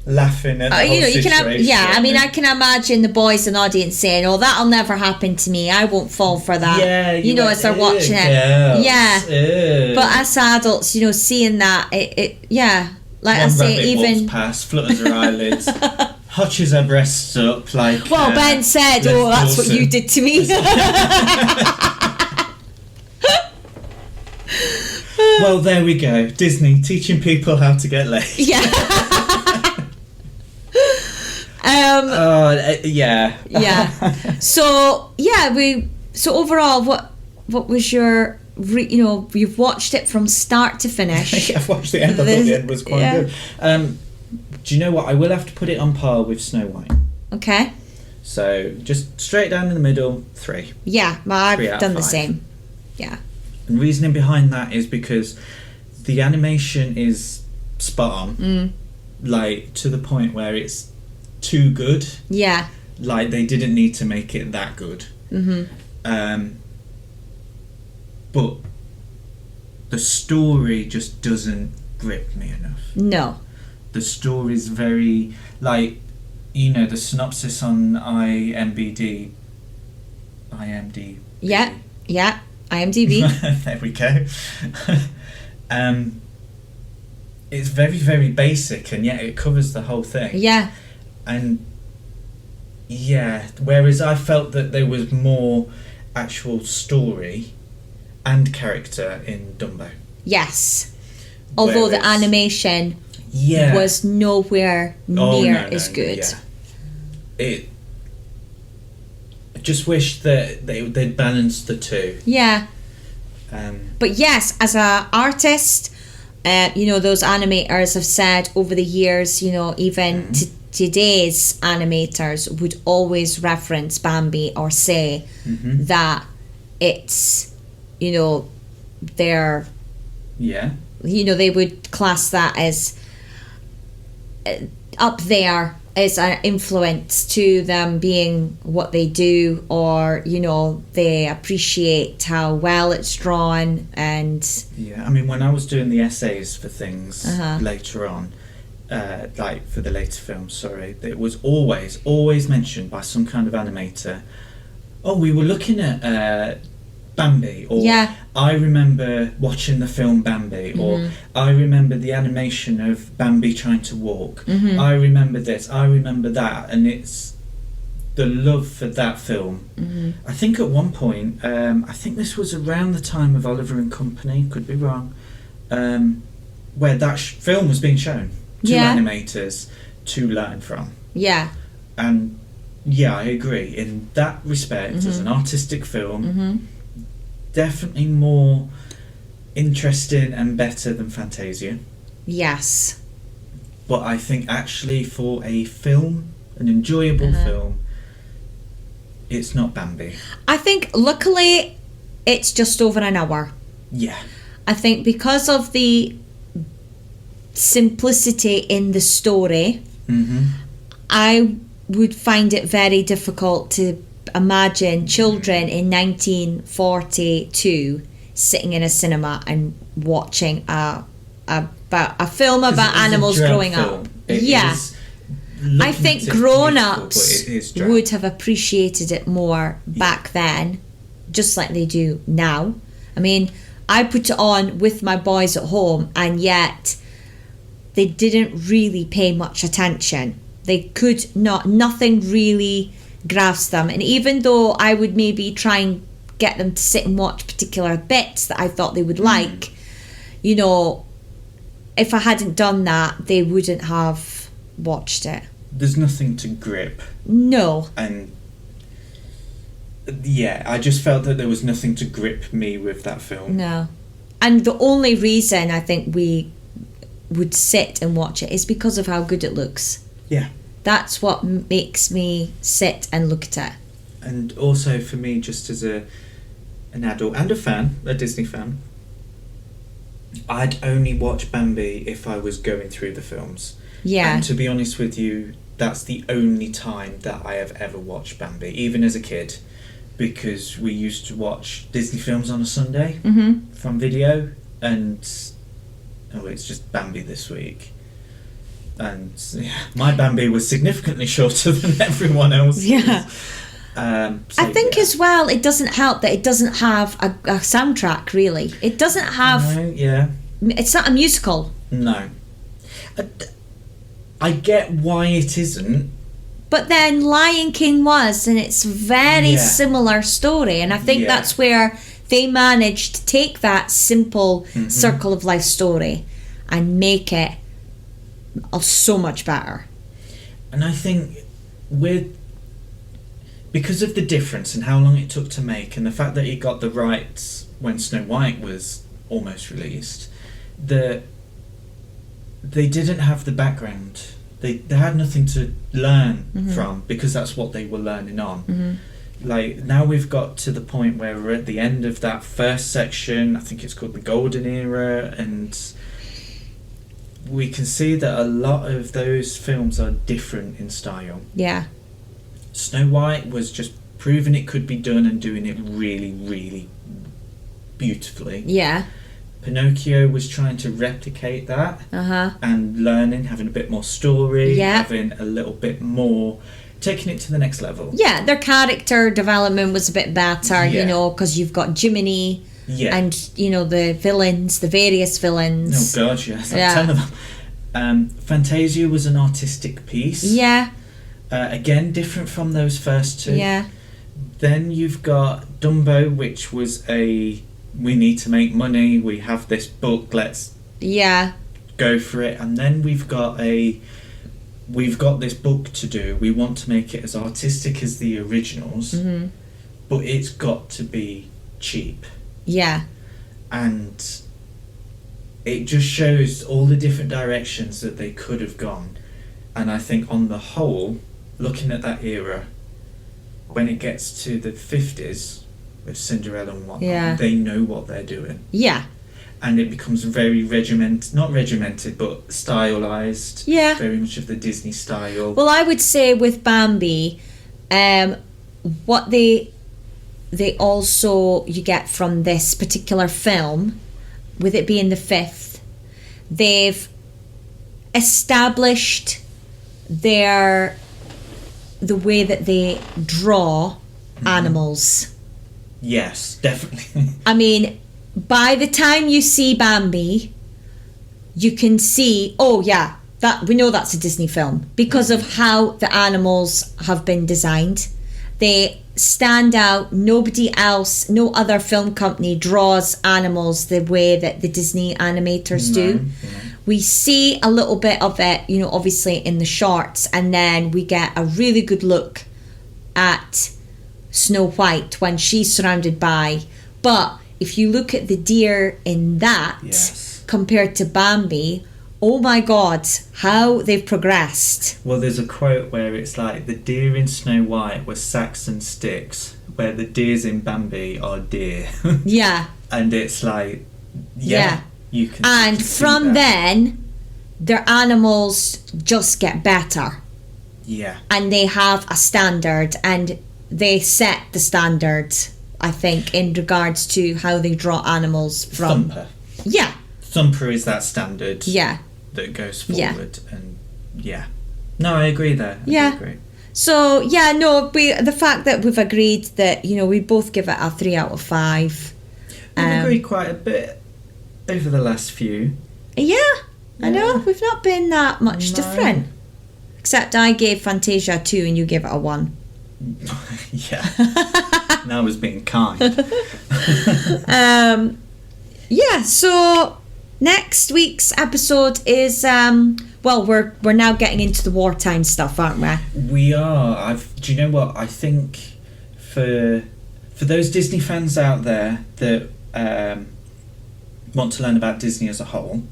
laughing at the whole situation. I mean, I can imagine the boys in the audience saying, that'll never happen to me. I won't fall for that. Yeah. You know, as they're watching it. Girls. Yeah. But as adults, you know, seeing that, Like One I say, rabbit even walks past, flutters her eyelids, hutches her breasts up like. Well, Ben said, "Oh, that's what you did to me." Well, there we go. Disney teaching people how to get laid. Yeah. Yeah. Yeah. So overall, what was your you've watched it from start to finish. Yeah, I've watched the end. I thought the end was quite good. Do you know what? I will have to put it on par with Snow White. Okay. So just straight down in the middle, 3. Yeah, I've 3 out of done 5. the same. Yeah. And reasoning behind that is because the animation is spot on, like to the point where it's too good. Yeah. Like they didn't need to make it that good. But the story just doesn't grip me enough. No. The story's very, like, the synopsis on IMDb. Yeah. IMDb. There we go. It's very, very basic, and yet it covers the whole thing. Yeah. And yeah, whereas I felt that there was more actual story and character in Dumbo. Yes. Although the animation was nowhere near as good. Yeah. I just wish that they'd balanced the two. Yeah. But yes, as an artist, those animators have said over the years, even today's animators would always reference Bambi or say that it's, they're... Yeah. They would class that as up there as an influence to them being what they do, or they appreciate how well it's drawn. And yeah, I mean, when I was doing the essays for things later on, like for the later films, it was always mentioned by some kind of animator. Oh, we were looking at Bambi, or I remember watching the film Bambi, or I remember the animation of Bambi trying to walk. I remember this, I remember that, and it's the love for that film. I think at one point, I think this was around the time of Oliver and Company, could be wrong, where that film was being shown to animators to learn from. Yeah. And yeah, I agree. In that respect, as an artistic film, definitely more interesting and better than Fantasia. Yes. But I think actually for a film, an enjoyable film, it's not Bambi. I think luckily it's just over an hour. Yeah. I think because of the simplicity in the story, I would find it very difficult to imagine children in 1942 sitting in a cinema and watching a film about animals growing up. I think grown-ups would have appreciated it more back then, just like they do now. I mean, I put it on with my boys at home, and yet they didn't really pay much attention. They could nothing really grasp them. And even though I would maybe try and get them to sit and watch particular bits that I thought they would like, if I hadn't done that, they wouldn't have watched it. There's nothing to grip. No. And yeah, I just felt that there was nothing to grip me with that film. No. And the only reason I think we would sit and watch it is because of how good it looks. Yeah. That's what makes me sit and look at it. And also for me, just as an adult and a Disney fan, I'd only watch Bambi if I was going through the films. Yeah. And to be honest with you, that's the only time that I have ever watched Bambi, even as a kid, because we used to watch Disney films on a Sunday from video, and it's just Bambi this week. And my Bambi was significantly shorter than everyone else. Yeah. I think as well, it doesn't help that it doesn't have a soundtrack, really. It doesn't have... No, yeah. It's not a musical. No. I get why it isn't. But then Lion King was, and it's very similar story. And I think that's where they managed to take that simple circle of life story and make it so much better. And I think because of the difference in how long it took to make, and the fact that he got the rights when Snow White was almost released, that they didn't have the background. They had nothing to learn from, because that's what they were learning on. Like, now we've got to the point where we're at the end of that first section. I think it's called the Golden Era, and we can see that a lot of those films are different in style. Yeah. Snow White was just proving it could be done and doing it really, really beautifully. Yeah. Pinocchio was trying to replicate that and learning, having a bit more story, having a little bit more, taking it to the next level. Yeah, their character development was a bit better, you know, because you've got Jiminy and, you know, the villains, the various villains. Oh, God, yes, like 10 of them. Fantasia was an artistic piece. Yeah. Again, different from those first two. Yeah. Then you've got Dumbo, which was we need to make money, we have this book, let's go for it. And then we've got this book to do, we want to make it as artistic as the originals, but it's got to be cheap. Yeah. And it just shows all the different directions that they could have gone. And I think on the whole, looking at that era, when it gets to the 50s with Cinderella and whatnot, they know what they're doing. Yeah. And it becomes very not regimented, but stylized. Yeah. Very much of the Disney style. Well, I would say with Bambi, what they also, you get from this particular film, with it being the 5th, they've established the way that they draw animals. Yes, definitely. I mean, by the time you see Bambi, you can see, that we know that's a Disney film because of how the animals have been designed. They stand out. Nobody else, no other film company draws animals the way that the Disney animators do. We see a little bit of it, you know, obviously in the shorts, and then we get a really good look at Snow White when she's surrounded by. But if you look at the deer in that compared to Bambi, oh my God, how they've progressed. Well, there's a quote where it's like, the deer in Snow White were sacks and sticks, where the deers in Bambi are deer. Yeah. And it's like, you can. And from then, their animals just get better. Yeah. And they have a standard, and they set the standard, I think, in regards to how they draw animals from. Thumper. Yeah. Thumper is that standard. Yeah. That goes forward, and no, I agree there. I agree. So the fact that we've agreed that, you know, we both give it a 3 out of 5. We've agreed quite a bit over the last few. Yeah, I know, we've not been that much different, except I gave Fantasia a 2 and you gave it a 1. Yeah. Now I was being kind. So next week's episode is we're now getting into the wartime stuff, aren't we? We are. Do you know what? I think for those Disney fans out there that want to learn about Disney as a whole,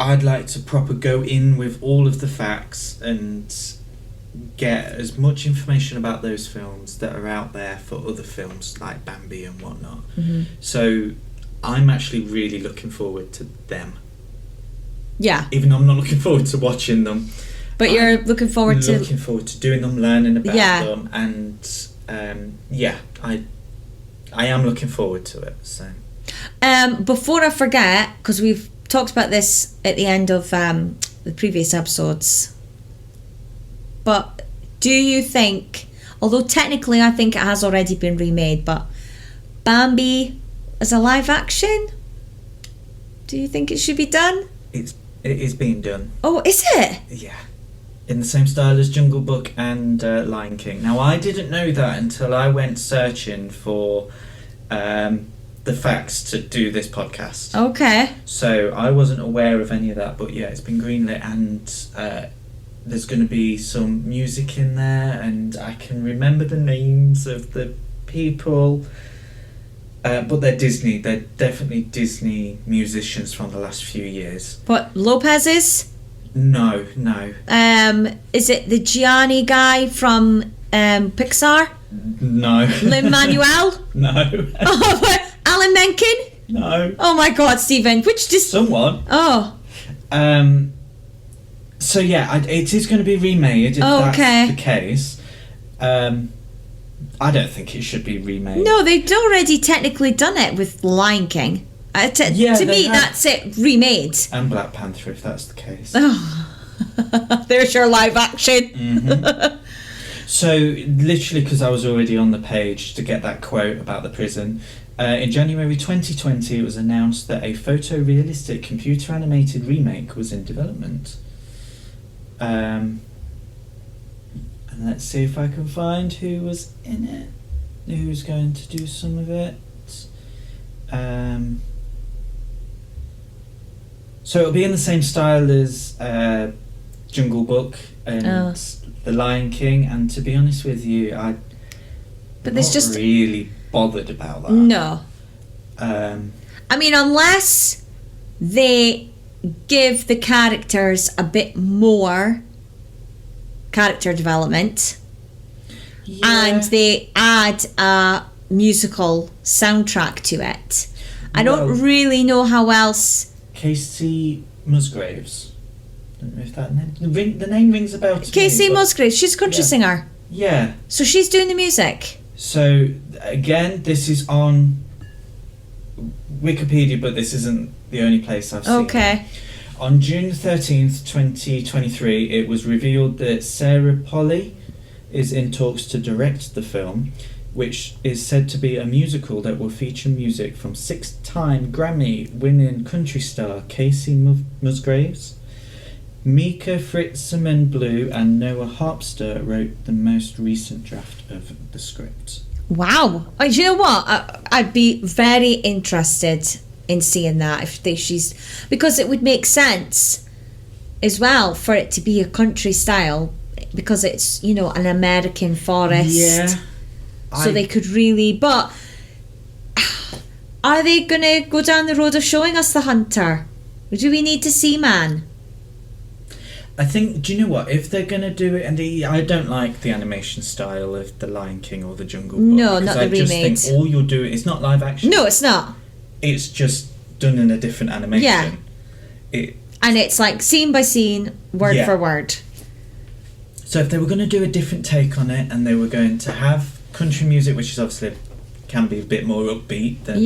I'd like to proper go in with all of the facts and get as much information about those films that are out there for other films like Bambi and whatnot. So I'm actually really looking forward to them. Yeah. Even though I'm not looking forward to watching them. But you're looking forward to doing them, learning about them, and I am looking forward to it. So before I forget, because we've talked about this at the end of the previous episodes, but do you think, although technically I think it has already been remade, but Bambi as a live action, Do you think it should be done? It is being done. Oh, is it? Yeah. In the same style as Jungle Book and Lion King. Now, I didn't know that until I went searching for the facts to do this podcast. Okay. So I wasn't aware of any of that, but yeah, it's been greenlit, and there's going to be some music in there, and I can remember the names of the people. But they're Disney. They're definitely Disney musicians from the last few years. What, Lopez's? No. Is it the Gianni guy from Pixar? No. Lin-Manuel? No. Oh, Alan Menken? No. Oh my God, Stephen. Someone. Oh. So yeah, it is going to be remade if that's the case. I don't think it should be remade. No, they'd already technically done it with Lion King. To me, that's it, remade. And Black Panther, if that's the case. Oh. There's your live action. Mm-hmm. So, literally, because I was already on the page to get that quote about the prison, in January 2020, it was announced that a photorealistic computer-animated remake was in development. And let's see if I can find who was in it, who's going to do some of it. So it'll be in the same style as Jungle Book and The Lion King, and to be honest with you, I'm not really bothered about that. No. I mean, unless they give the characters a bit more character development, and they add a musical soundtrack to it. I don't really know how else. Casey Musgraves. I don't know if that name. The name rings a bell to Casey me. Musgraves. She's a country singer. Yeah. So she's doing the music. So again, this is on Wikipedia, but this isn't the only place I've seen. Okay. On June 13th, 2023, it was revealed that Sarah Polley is in talks to direct the film, which is said to be a musical that will feature music from 6-time Grammy-winning country star Casey Musgraves. Mika Fritzman Blue and Noah Harpster wrote the most recent draft of the script. Wow. Do you know what? I'd be very interested in seeing that because it would make sense as well for it to be a country style, because it's, an American forest. Yeah. So they could really, but are they going to go down the road of showing us The Hunter? Or do we need to see Man? I think, do you know what? If they're going to do it, and I don't like the animation style of The Lion King or The Jungle Book. No, not the remake. I just think all you're doing, it's not live action. No, it's not. It's just done in a different animation. Yeah. And it's like scene by scene, word for word. So if they were going to do a different take on it, and they were going to have country music, which is obviously can be a bit more upbeat than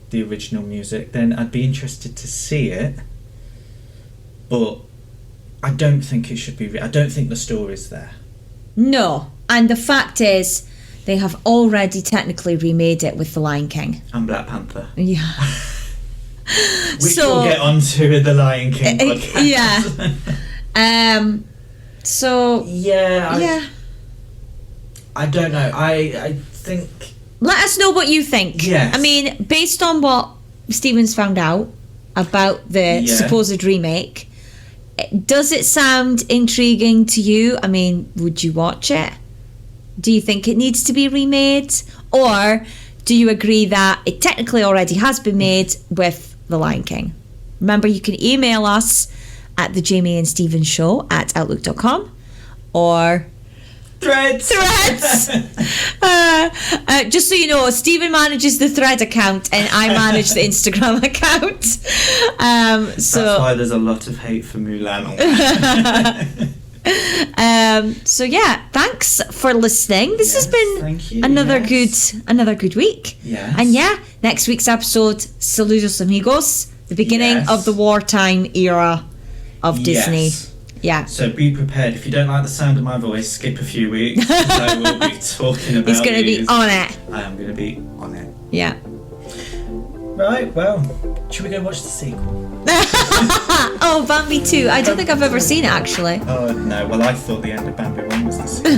the original music, then I'd be interested to see it. But I don't think it should be. I don't think the story's there. No, and the fact is, they have already technically remade it with The Lion King and Black Panther. Yeah. Which we'll get onto the Lion King podcast. Yeah. So I don't know. I think. Let us know what you think. Yes. I mean, based on what Stephen's found out about the supposed remake, does it sound intriguing to you? I mean, would you watch it? Do you think it needs to be remade? Or do you agree that it technically already has been made with The Lion King? Remember, you can email us at the Jamie and Stephen Show at outlook.com or Threads. Just so you know, Stephen manages the Thread account and I manage the Instagram account. So that's why there's a lot of hate for Mulan on so yeah, thanks for listening. This has been another good week. Yes. And next week's episode, Saludos Amigos, the beginning of the wartime era of Disney. Yeah. So be prepared. If you don't like the sound of my voice, skip a few weeks. I will be talking about. He's going to be on it. I am going to be on it. Yeah. Right. Well, Should we go watch the sequel? Oh, Bambi 2. I don't think I've ever seen it, actually. Oh, no. Well, I thought the end of Bambi 1 was the sequel.